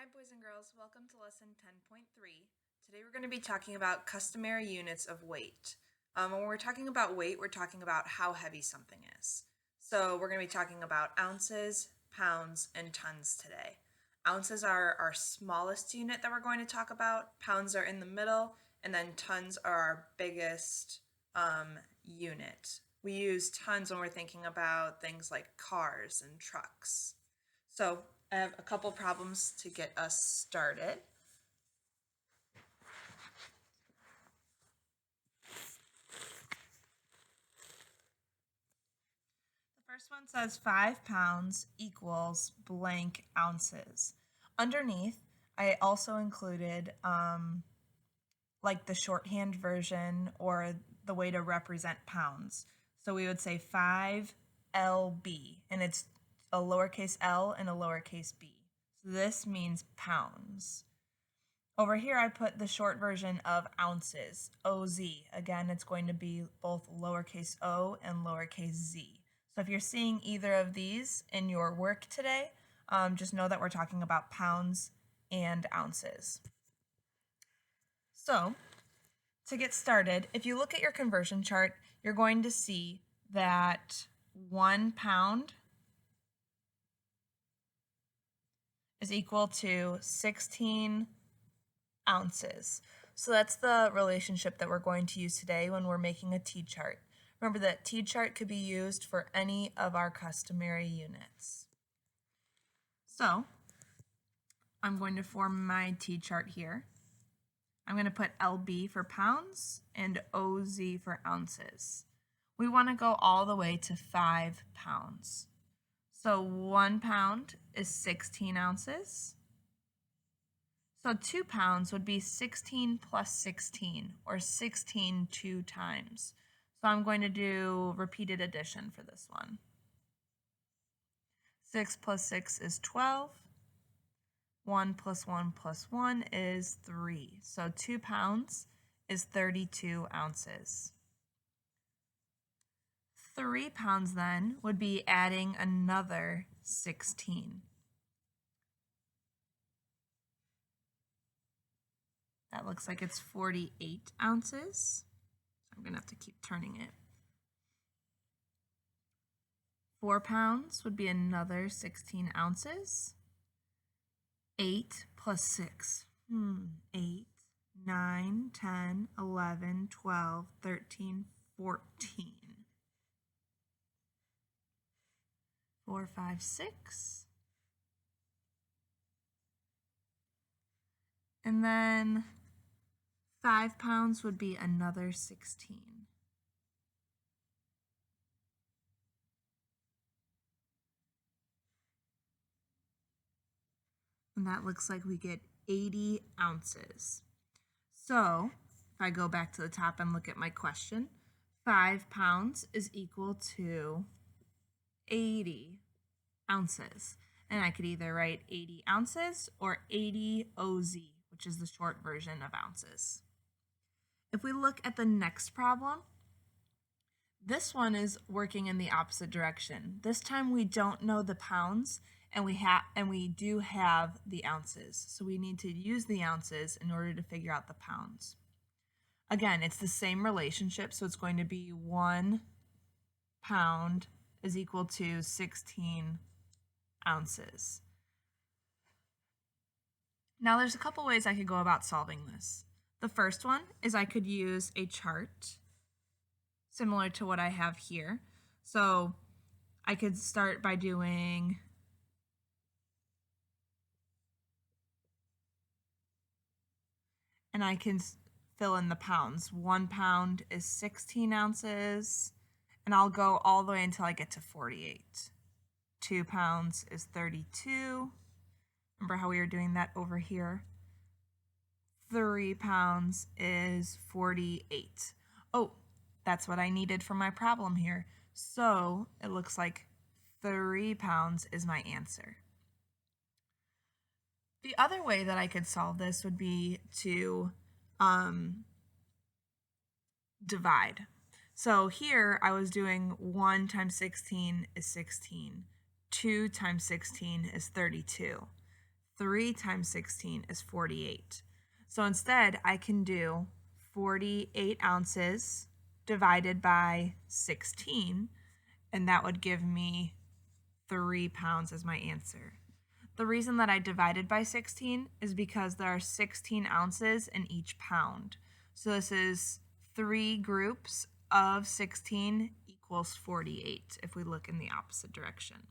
Hi boys and girls, welcome to lesson 10.3. Today we're going to be talking about customary units of weight. When we're talking about weight, we're talking about how heavy something is. So we're going to be talking about ounces, pounds, and tons today. Ounces are our smallest unit that we're going to talk about, pounds are in the middle, and then tons are our biggest unit. We use tons when we're thinking about things like cars and trucks. So I have a couple problems to get us started. The first one says 5 pounds equals blank ounces. Underneath, I also included like the shorthand version or the way to represent pounds. So we would say 5 lb, and it's a lowercase l and a lowercase b. So this means pounds. Over here, I put the short version of ounces, OZ. Again, it's going to be both lowercase o and lowercase z. So if you're seeing either of these in your work today, just know that we're talking about pounds and ounces. So to get started, if you look at your conversion chart, you're going to see that 1 pound is equal to 16 ounces. So that's the relationship that we're going to use today when we're making a T-chart. Remember that T-chart could be used for any of our customary units. So I'm going to form my T-chart here. I'm going to put LB for pounds and OZ for ounces. We want to go all the way to 5 pounds. So 1 pound is 16 ounces. So 2 pounds would be 16 plus 16, or 16 2 times. So I'm going to do repeated addition for this one. 6 plus 6 is 12. 1 plus 1 plus 1 is 3. So 2 pounds is 32 ounces. 3 pounds then would be adding another 16. That looks like it's 48 ounces. I'm going to have to keep turning it. 4 pounds would be another 16 ounces. 8 plus 6. 8, 9, 10, 11, 12, 13, 14. 4, 5, 6. And then 5 pounds would be another 16. And that looks like we get 80 ounces. So if I go back to the top and look at my question, 5 pounds is equal to 80 ounces. And I could either write 80 ounces or 80 OZ, which is the short version of ounces. If we look at the next problem, this one is working in the opposite direction. This time we don't know the pounds, and we do have the ounces. So we need to use the ounces in order to figure out the pounds. Again, it's the same relationship, so it's going to be 1 pound is equal to 16 ounces. Now there's a couple ways I could go about solving this. The first one is I could use a chart similar to what I have here. So I could start by doing and I can fill in the pounds. 1 pound is 16 ounces, and I'll go all the way until I get to 48. 2 pounds is 32. Remember how we were doing that over here? 3 pounds is 48. Oh, that's what I needed for my problem here. So it looks like 3 pounds is my answer. The other way that I could solve this would be to divide. So here I was doing 1 times 16 is 16. 2 times 16 is 32. 3 times 16 is 48. So instead, I can do 48 ounces divided by 16, and that would give me 3 pounds as my answer. The reason that I divided by 16 is because there are 16 ounces in each pound. So this is 3 groups of 16 equals 48 if we look in the opposite direction.